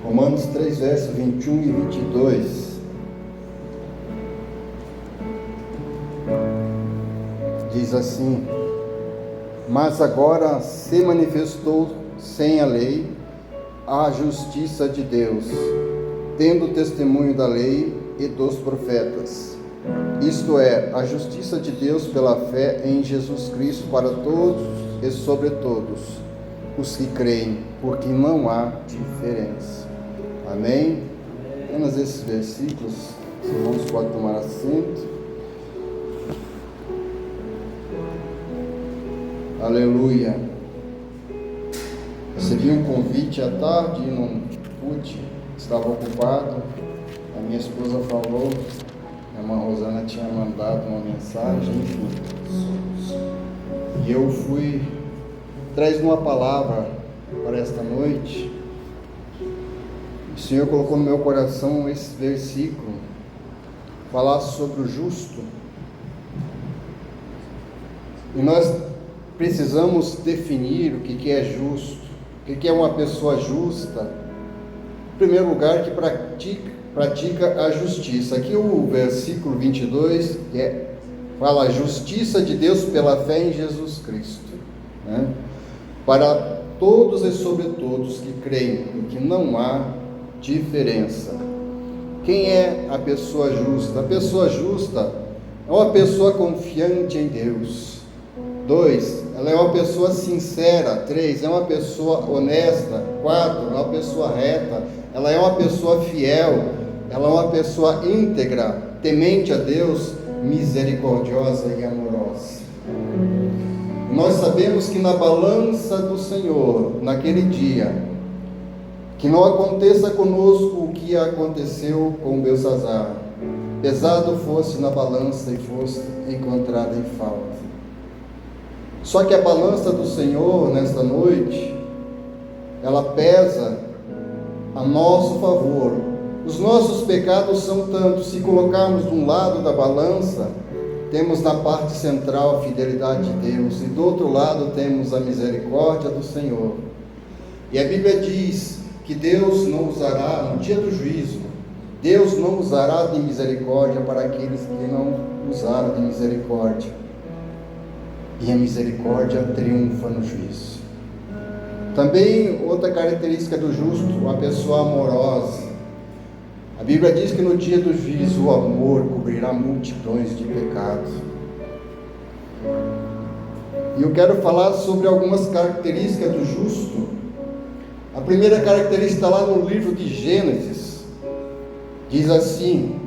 Romanos 3, versos 21 e 22. Diz assim: mas agora se manifestou sem a lei a justiça de Deus, tendo testemunho da lei e dos profetas, isto é, a justiça de Deus pela fé em Jesus Cristo para todos e sobre todos os que creem, porque não há diferença. Amém? Apenas esses versículos. Os irmãos podem tomar assento. Aleluia. Recebi um convite à tarde e não pude, estava ocupado. A minha esposa falou, a irmã Rosana tinha mandado uma mensagem, enfim. E eu fui trazer uma palavra para esta noite. O Senhor colocou no meu coração esse versículo, falar sobre o justo. E nós precisamos definir o que é justo, o que é uma pessoa justa. Em primeiro lugar, que pratica a justiça. Aqui o versículo 22 fala a justiça de Deus pela fé em Jesus Cristo, né? Para todos e sobre todos que creem, porque não há diferença. Quem é a pessoa justa? A pessoa justa é uma pessoa confiante em Deus. 2, ela é uma pessoa sincera. 3, é uma pessoa honesta. 4, é uma pessoa reta. Ela é uma pessoa fiel. Ela é uma pessoa íntegra, temente a Deus, misericordiosa e amorosa. Nós sabemos que na balança do Senhor, naquele dia, que não aconteça conosco o que aconteceu com Belsazar, pesado fosse na balança e fosse encontrado em falta. Só que a balança do Senhor, nesta noite, ela pesa a nosso favor. Os nossos pecados são tantos, se colocarmos de um lado da balança, temos na parte central a fidelidade de Deus, e do outro lado temos a misericórdia do Senhor. E a Bíblia diz que Deus não usará, no dia do juízo, Deus não usará de misericórdia para aqueles que não usaram de misericórdia. E a misericórdia triunfa no juízo. Também outra característica do justo, uma pessoa amorosa. A Bíblia diz que no dia do juízo o amor cobrirá multidões de pecados. E eu quero falar sobre algumas características do justo. A primeira característica está lá no livro de Gênesis. Diz assim,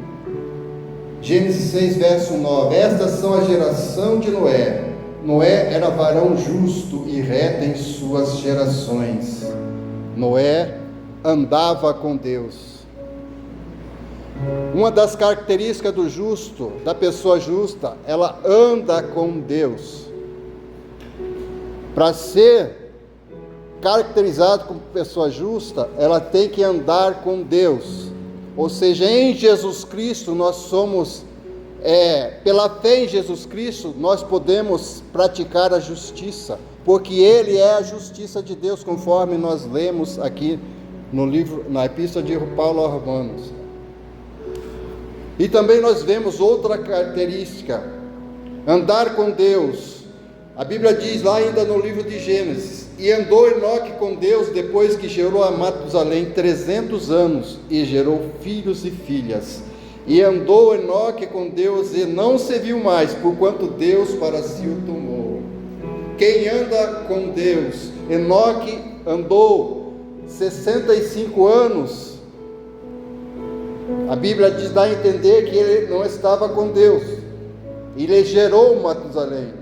Gênesis 6, verso 9: estas são a geração de Noé. Noé era varão justo e reto em suas gerações. Noé andava com Deus. Uma das características do justo, da pessoa justa, ela anda com Deus. Para ser caracterizado como pessoa justa, ela tem que andar com Deus. Ou seja, em Jesus Cristo nós somos, pela fé em Jesus Cristo, nós podemos praticar a justiça, porque Ele é a justiça de Deus, conforme nós lemos aqui no livro, na Epístola de Paulo aos Romanos. E também nós vemos outra característica, andar com Deus. A Bíblia diz lá ainda no livro de Gênesis: e andou Enoque com Deus depois que gerou a Matusalém 300 anos, e gerou filhos e filhas. E andou Enoque com Deus e não se viu mais, porquanto Deus para si o tomou. Quem anda com Deus? Enoque andou 65 anos. A Bíblia dá a entender que ele não estava com Deus. Ele gerou Matusalém.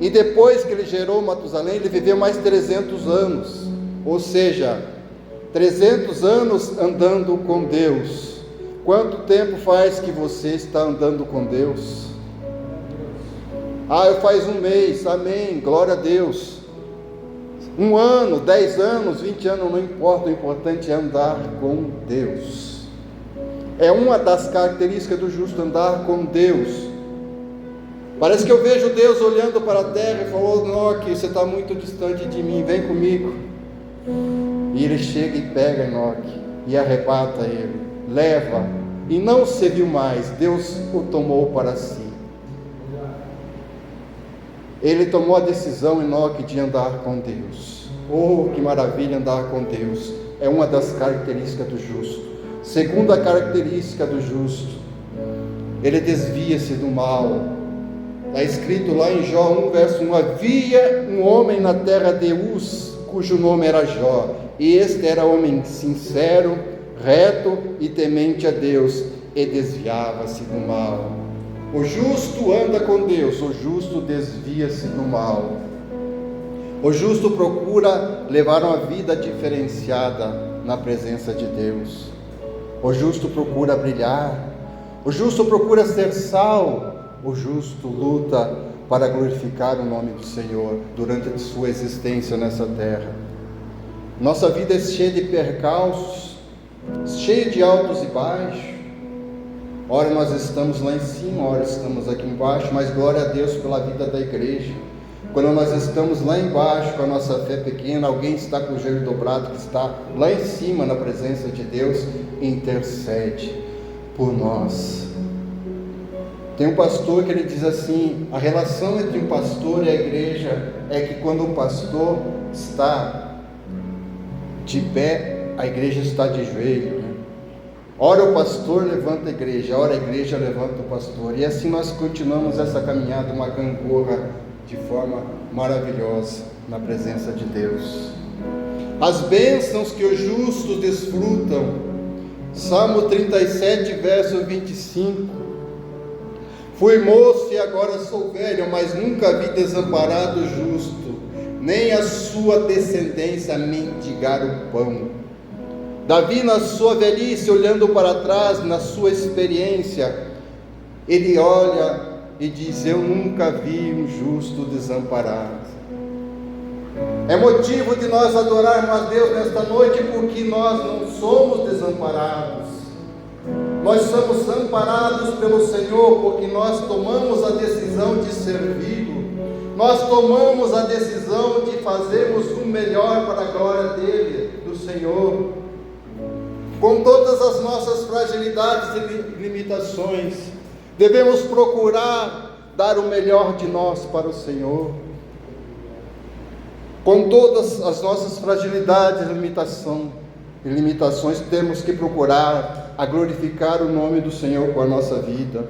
E depois que ele gerou Matusalém, ele viveu mais 300 anos. Ou seja, 300 anos andando com Deus. Quanto tempo faz que você está andando com Deus? Faz um mês, amém, glória a Deus. 1 ano, 10 anos, 20 anos, não importa, o importante é andar com Deus. É uma das características do justo, andar com Deus. Parece que eu vejo Deus olhando para a terra e falou: Enoque, você está muito distante de mim, vem comigo. E ele chega e pega Enoque e arrebata ele, leva, e não se viu mais. Deus o tomou para si. Ele tomou a decisão, Enoque, de andar com Deus. Oh, que maravilha andar com Deus! É uma das características do justo. Segunda característica do justo, ele desvia-se do mal. Está escrito lá em Jó 1, verso 1: havia um homem na terra de Uz, cujo nome era Jó, e este era homem sincero, reto e temente a Deus, e desviava-se do mal. O justo anda com Deus, o justo desvia-se do mal. O justo procura levar uma vida diferenciada na presença de Deus. O justo procura brilhar. O justo procura ser sal. O justo luta para glorificar o nome do Senhor durante a sua existência nessa terra. Nossa vida é cheia de percalços, cheia de altos e baixos. Ora nós estamos lá em cima, ora estamos aqui embaixo, mas glória a Deus pela vida da igreja. Quando nós estamos lá embaixo com a nossa fé pequena, alguém está com o joelho dobrado, que está lá em cima na presença de Deus, intercede por nós. Tem um pastor que ele diz assim: a relação entre um pastor e a igreja é que quando o pastor está de pé, a igreja está de joelho, né? Ora o pastor levanta a igreja, ora a igreja levanta o pastor, e assim nós continuamos essa caminhada, uma gangorra, de forma maravilhosa na presença de Deus. As bênçãos que os justos desfrutam. Salmo 37, verso 25: fui moço e agora sou velho, mas nunca vi desamparado o justo, nem a sua descendência mendigar o pão. Davi, na sua velhice, olhando para trás, na sua experiência, ele olha e diz: eu nunca vi um justo desamparado. É motivo de nós adorarmos a Deus nesta noite, porque nós não somos desamparados. Nós somos amparados pelo Senhor, porque nós tomamos a decisão de servi-lo. Nós tomamos a decisão de fazermos o melhor para a glória dele, do Senhor. Com todas as nossas fragilidades e limitações, devemos procurar dar o melhor de nós para o Senhor. Com todas as nossas fragilidades e limitações, temos que procurar a glorificar o nome do Senhor com a nossa vida.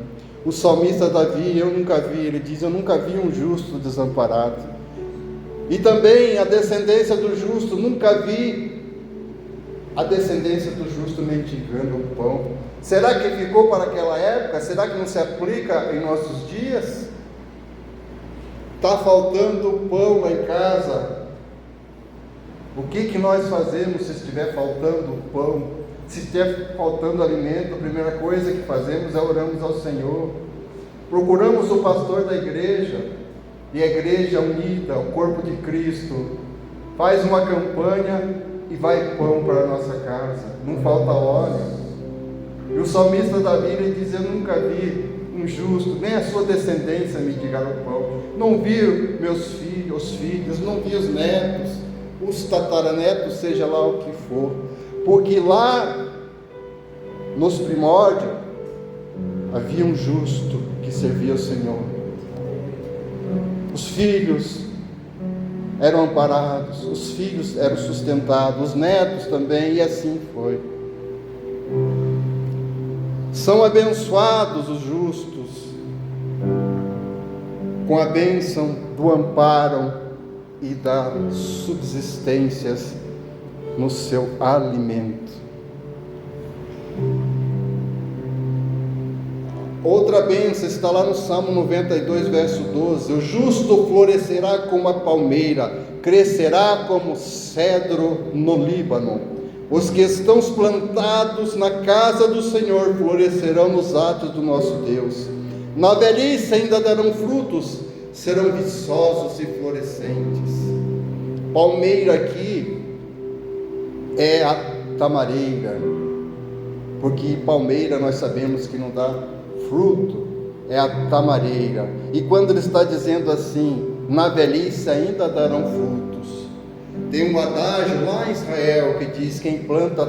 O salmista Davi, ele diz: eu nunca vi um justo desamparado. E também a descendência do justo, nunca vi a descendência do justo mendigando o pão. Será que ficou para aquela época? Será que não se aplica em nossos dias? Está faltando pão lá em casa. O que nós fazemos se estiver faltando pão? Se estiver faltando alimento, a primeira coisa que fazemos é oramos ao Senhor. Procuramos o pastor da igreja, e a igreja unida, o corpo de Cristo, faz uma campanha e vai pão para a nossa casa, não falta óleo. E o salmista Davi, ele diz: eu nunca vi um justo, nem a sua descendência mendigar o pão. Não vi meus filhos, os filhos, não vi os netos, os tataranetos, seja lá o que for, porque lá nos primórdios havia um justo que servia ao Senhor. Os filhos eram amparados, os filhos eram sustentados, os netos também, e assim foi. São abençoados os justos com a bênção do amparo e das subsistências no seu alimento. Outra bênção está lá no Salmo 92, verso 12: o justo florescerá como a palmeira, crescerá como cedro no Líbano. Os que estão plantados na casa do Senhor florescerão nos átrios do nosso Deus. Na velhice ainda darão frutos, serão viçosos e florescentes. Palmeira aqui é a tamareira, porque palmeira nós sabemos que não dá fruto, é a tamareira. E quando ele está dizendo assim, na velhice ainda darão frutos, tem um adágio lá em Israel que diz: quem planta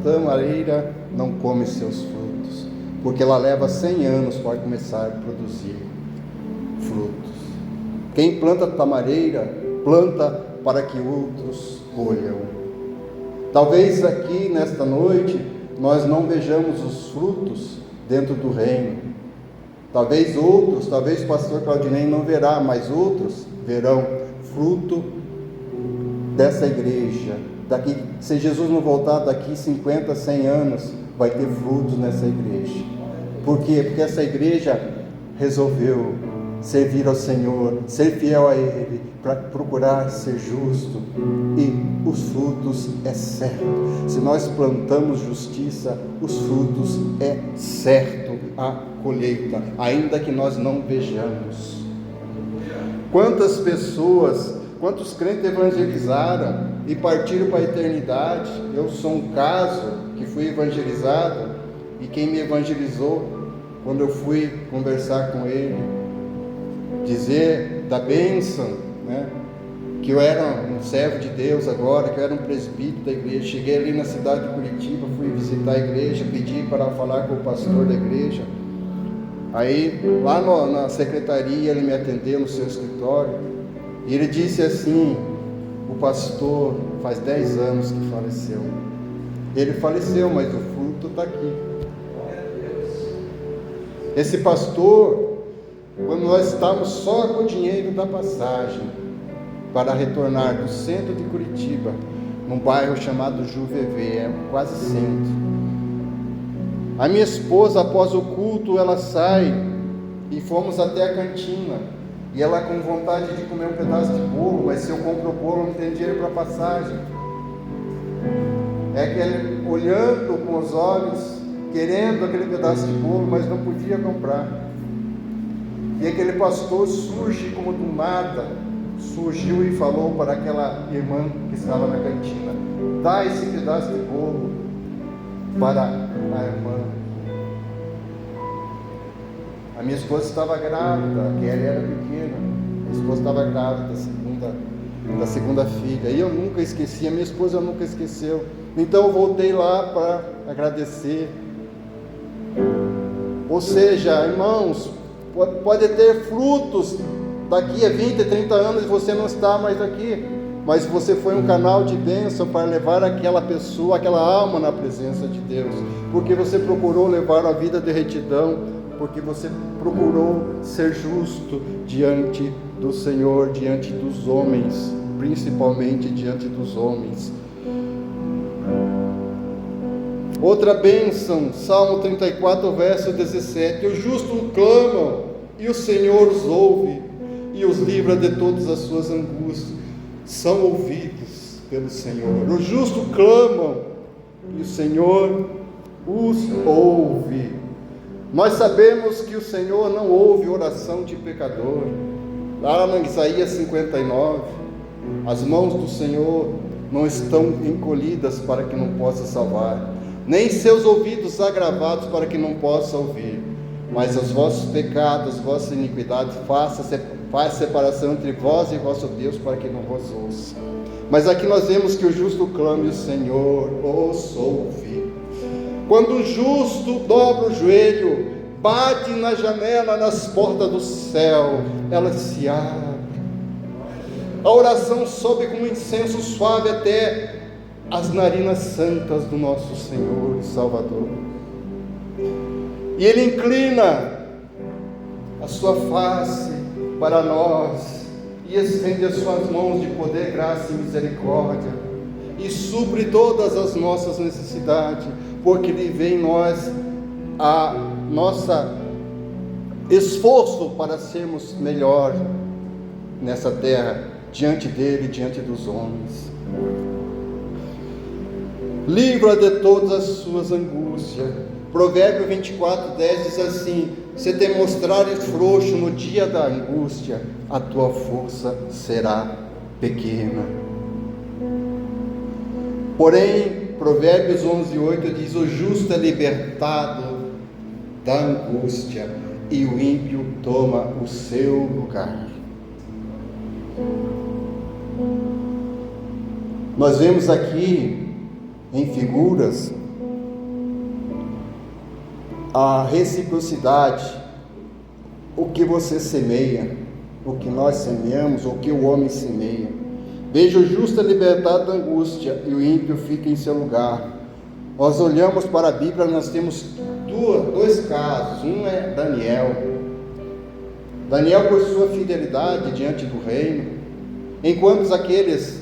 tamareira não come seus frutos, porque ela leva 100 anos para começar a produzir frutos. Quem planta tamareira, planta para que outros colham. Talvez aqui nesta noite nós não vejamos os frutos dentro do reino. Talvez outros, talvez o pastor Claudinei não verá, mas outros verão fruto dessa igreja. Daqui, se Jesus não voltar daqui 50, 100 anos, vai ter frutos nessa igreja. Por quê? Porque essa igreja resolveu servir ao Senhor, ser fiel a Ele, para procurar ser justo, e os frutos é certo. Se nós plantamos justiça, os frutos é certo a colheita, ainda que nós não vejamos. Quantas pessoas, quantos crentes evangelizaram e partiram para a eternidade? Eu sou um caso que fui evangelizado, e quem me evangelizou, quando eu fui conversar com ele, dizer da bênção, né? Que eu era um servo de Deus agora, que eu era um presbítero da igreja. Cheguei ali na cidade de Curitiba, fui visitar a igreja, pedi para falar com o pastor da igreja. Aí, lá na secretaria, ele me atendeu no seu escritório, e ele disse assim: o pastor faz 10 anos que faleceu. Ele faleceu, mas o fruto está aqui. Esse pastor, quando nós estávamos só com o dinheiro da passagem para retornar do centro de Curitiba, num bairro chamado Juvevê, é quase centro. A minha esposa, após o culto, ela sai e fomos até a cantina. E ela com vontade de comer um pedaço de bolo, mas se eu compro o bolo não tem dinheiro para passagem. É que ele olhando com os olhos, querendo aquele pedaço de bolo, mas não podia comprar. E aquele pastor surge como do nada, surgiu e falou para aquela irmã que estava na cantina: dá esse pedaço de bolo para a irmã. A minha esposa estava grávida, a Kelly era pequena, minha esposa estava grávida da segunda filha, e eu nunca esqueci, a minha esposa nunca esqueceu. Então eu voltei lá para agradecer. Ou seja, irmãos, pode ter frutos daqui a 20, 30 anos e você não está mais aqui, mas você foi um canal de bênção para levar aquela pessoa, aquela alma na presença de Deus, porque você procurou levar a vida de retidão, porque você procurou ser justo diante do Senhor, diante dos homens, principalmente diante dos homens. Outra bênção, Salmo 34, verso 17: os justos clamam e o Senhor os ouve e os livra de todas as suas angústias. São ouvidos pelo Senhor. Os justos clamam e o Senhor os ouve. Nós sabemos que o Senhor não ouve oração de pecador. Lá no Isaías 59, as mãos do Senhor não estão encolhidas para que não possa salvar, nem seus ouvidos agravados para que não possa ouvir. Mas os vossos pecados, vossa iniquidade, faz separação entre vós e vosso Deus, para que não vos ouça. Mas aqui nós vemos que o justo clama e o Senhor os ouve. Quando o justo dobra o joelho, bate na janela, nas portas do céu, ela se abre. A oração sobe como um incenso suave até as narinas santas do nosso Senhor e Salvador. E Ele inclina a sua face para nós e estende as suas mãos de poder, graça e misericórdia, e supre todas as nossas necessidades, porque Ele vê em nós a nossa esforço para sermos melhor nessa terra, diante dEle, diante dos homens. Livra de todas as suas angústias. Provérbio 24, 10 diz assim: se te mostrares frouxo no dia da angústia, a tua força será pequena. Porém, Provérbios 11, 8 diz: o justo é libertado da angústia e o ímpio toma o seu lugar. Nós vemos aqui em figuras a reciprocidade, o que você semeia, o que nós semeamos, o que o homem semeia. Veja o justo é libertado da angústia e o ímpio fica em seu lugar. Nós olhamos para a Bíblia, nós temos dois casos. Um é Daniel. Daniel, por sua fidelidade diante do reino, enquanto aqueles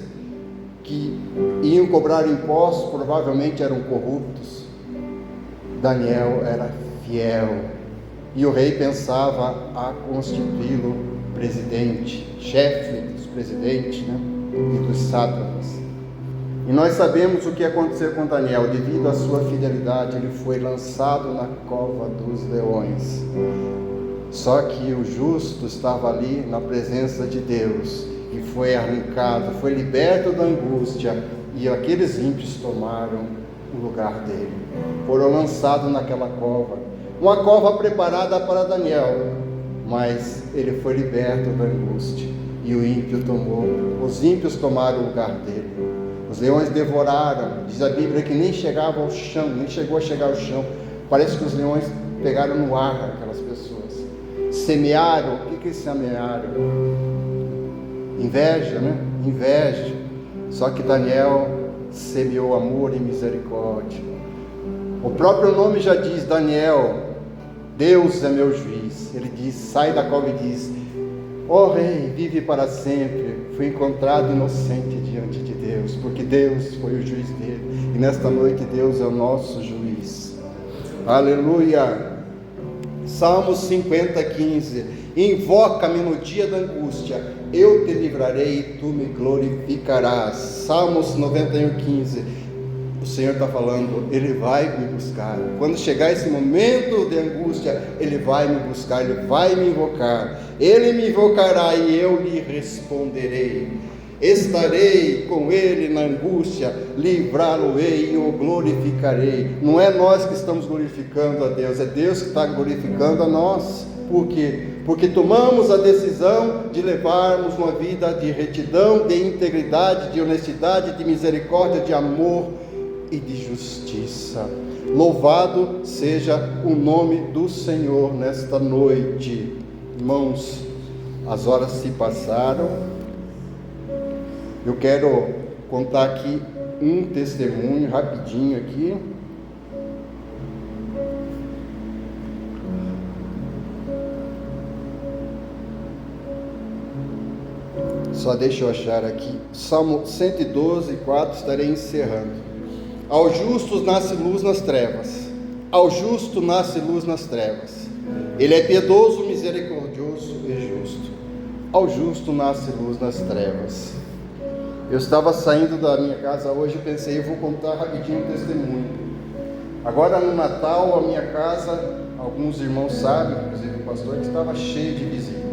que iam cobrar impostos provavelmente eram corruptos, Daniel era fiel, e o rei pensava a constituí-lo presidente, chefe dos presidentes, e dos sátrapas. E nós sabemos o que aconteceu com Daniel. Devido à sua fidelidade, ele foi lançado na cova dos leões. Só que o justo estava ali na presença de Deus e foi arrancado, foi liberto da angústia, e aqueles ímpios tomaram o lugar dele. Foram lançados naquela cova, uma cova preparada para Daniel, mas ele foi liberto da angústia e o ímpio os ímpios tomaram o lugar dele. Os leões devoraram, diz a Bíblia que nem chegava ao chão, nem chegou a chegar ao chão. Parece que os leões pegaram no ar aquelas pessoas. Semearam, o que semearam? Inveja, Inveja. Só que Daniel semeou amor e misericórdia. O próprio nome já diz, Daniel, Deus é meu juiz. Ele diz, sai da cova e diz, ó rei, vive para sempre. Fui encontrado inocente diante de Deus, porque Deus foi o juiz dele. E nesta noite Deus é o nosso juiz. Aleluia. Salmos 50:15. Invoca-me no dia da angústia, eu te livrarei e tu me glorificarás. Salmos 91:15. O Senhor está falando, Ele vai me buscar. Quando chegar esse momento de angústia, Ele vai me buscar, Ele vai me invocar. Ele me invocará e eu lhe responderei. Estarei com Ele na angústia, livrá-lo-ei e o glorificarei. Não é nós que estamos glorificando a Deus, é Deus que está glorificando a nós. Por quê? Porque tomamos a decisão de levarmos uma vida de retidão, de integridade, de honestidade, de misericórdia, de amor e de justiça. Louvado seja o nome do Senhor nesta noite. Irmãos, as horas se passaram. Eu quero contar aqui um testemunho rapidinho aqui. Só deixa eu achar aqui. Salmo 112:4, estarei encerrando. Ao justo nasce luz nas trevas. Ao justo nasce luz nas trevas. Ele é piedoso, misericordioso e justo. Ao justo nasce luz nas trevas. Eu estava saindo da minha casa hoje e pensei, eu vou contar rapidinho um testemunho. Agora no Natal, a minha casa, alguns irmãos sabem, inclusive o pastor, que estava cheio de visitas.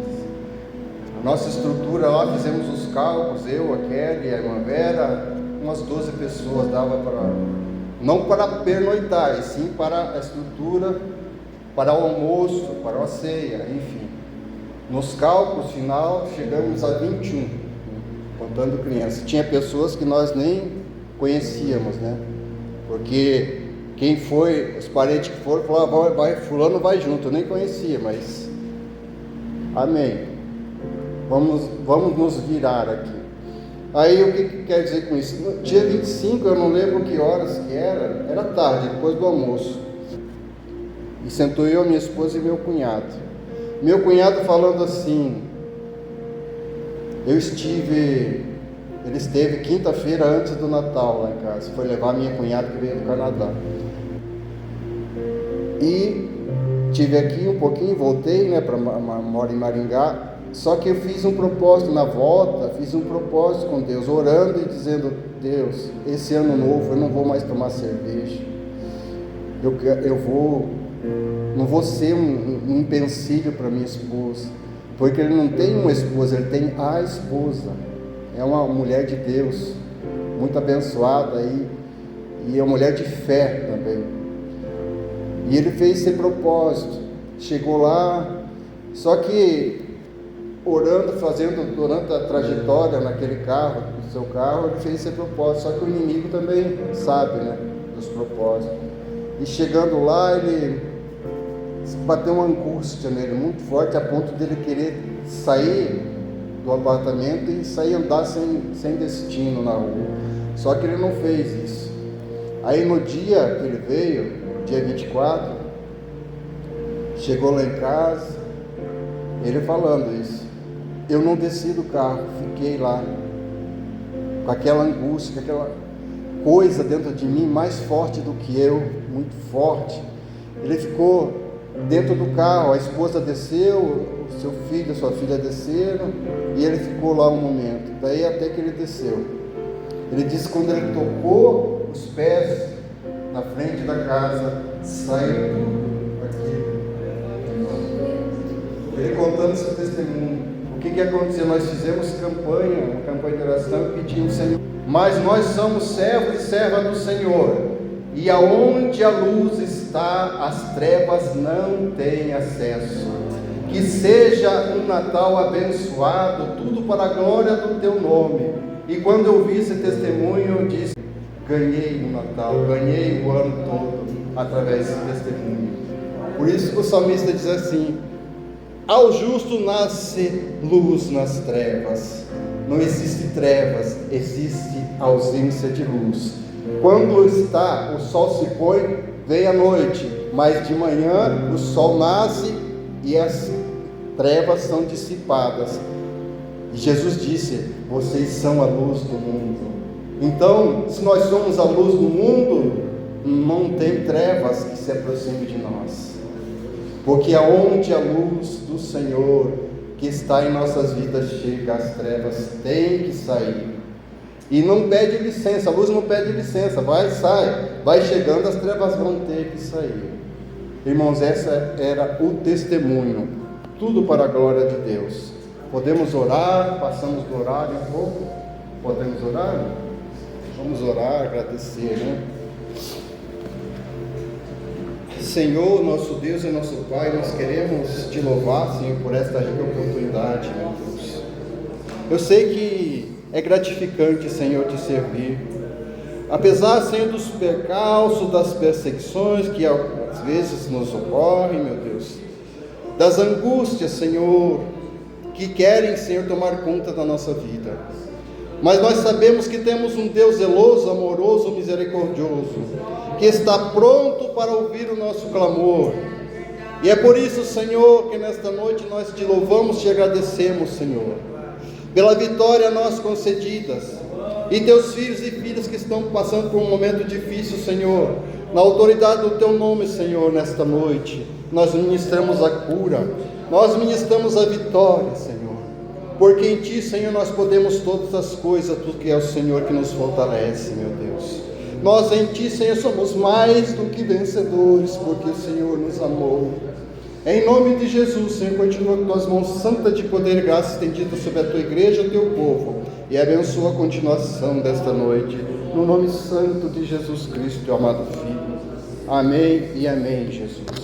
A nossa estrutura lá, fizemos os cálculos, eu, a Kelly, a irmã Vera, umas 12 pessoas dava para, não para pernoitar, e sim para a estrutura, para o almoço, para a ceia, enfim. Nos cálculos final, chegamos a 21, contando crianças. Tinha pessoas que nós nem conhecíamos, porque quem foi, os parentes que foram, falaram, vai, fulano vai junto, eu nem conhecia, mas amém. Vamos nos virar aqui. Aí o que quer dizer com isso? No dia 25, eu não lembro que horas que era tarde, depois do almoço. E sentou eu, minha esposa e meu cunhado. Meu cunhado falando assim, ele esteve quinta-feira antes do Natal lá em casa, foi levar minha cunhada que veio do Canadá. E tive aqui um pouquinho, voltei, moro em Maringá. Só que eu fiz um propósito na volta, fiz um propósito com Deus, orando e dizendo, Deus, esse ano novo eu não vou mais tomar cerveja, não vou ser um empecilho para minha esposa, porque ele não tem uma esposa, ele tem a esposa, é uma mulher de Deus, muito abençoada e é uma mulher de fé também, e ele fez esse propósito, chegou lá, só que orando, fazendo durante a trajetória naquele carro, no seu carro, ele fez esse propósito, só que o inimigo também sabe, dos propósitos. E chegando lá, ele bateu uma angústia nele muito forte, a ponto dele querer sair do apartamento e sair andar sem destino na rua. Só que ele não fez isso. Aí no dia que ele veio, dia 24, chegou lá em casa, ele falando isso. Eu não desci do carro, fiquei lá, com aquela angústia, com aquela coisa dentro de mim mais forte do que eu, muito forte. Ele ficou dentro do carro, a esposa desceu, o seu filho, a sua filha desceram, e ele ficou lá um momento, daí até que ele desceu. Ele disse que quando ele tocou os pés na frente da casa, saiu tudo aquilo. Ele contando seu testemunho. O que aconteceu? Nós fizemos uma campanha de oração, e pedimos, Senhor, mas nós somos servos e servas do Senhor, e aonde a luz está, as trevas não têm acesso. Que seja um Natal abençoado, tudo para a glória do teu nome. E quando eu vi esse testemunho, eu disse, ganhei o Natal, ganhei o ano todo, através desse testemunho. Por isso que o salmista diz assim, ao justo nasce luz nas trevas. Não existe trevas, existe ausência de luz. Quando o sol se põe, vem a noite, mas de manhã o sol nasce e as trevas são dissipadas. E Jesus disse, vocês são a luz do mundo. Então, se nós somos a luz do mundo, não tem trevas que se aproximem de nós. Porque aonde a luz do Senhor que está em nossas vidas chega, as trevas têm que sair. E não pede licença, a luz não pede licença, vai chegando, as trevas vão ter que sair. Irmãos, essa era o testemunho, tudo para a glória de Deus. Podemos orar, passamos do horário um pouco, podemos orar? Vamos orar, agradecer, né? Senhor, nosso Deus e nosso Pai, nós queremos te louvar, Senhor, por esta rica oportunidade, meu Deus. Eu sei que é gratificante, Senhor, te servir. Apesar, Senhor, dos percalços, das perseguições que às vezes nos ocorrem, meu Deus, das angústias, Senhor, que querem, Senhor, tomar conta da nossa vida. Mas nós sabemos que temos um Deus zeloso, amoroso, misericordioso, que está pronto para ouvir o nosso clamor. E é por isso, Senhor, que nesta noite nós te louvamos, te agradecemos, Senhor, pela vitória a nós concedidas, e teus filhos e filhas que estão passando por um momento difícil, Senhor, na autoridade do teu nome, Senhor, nesta noite, nós ministramos a cura, nós ministramos a vitória, Senhor, porque em Ti, Senhor, nós podemos todas as coisas, porque é o Senhor que nos fortalece, meu Deus. Nós em Ti, Senhor, somos mais do que vencedores, porque o Senhor nos amou. Em nome de Jesus, Senhor, continua com tuas mãos santas de poder e graça estendidas sobre a Tua igreja, o Teu povo, e abençoa a continuação desta noite, no nome santo de Jesus Cristo, Teu amado Filho. Amém e amém, Jesus.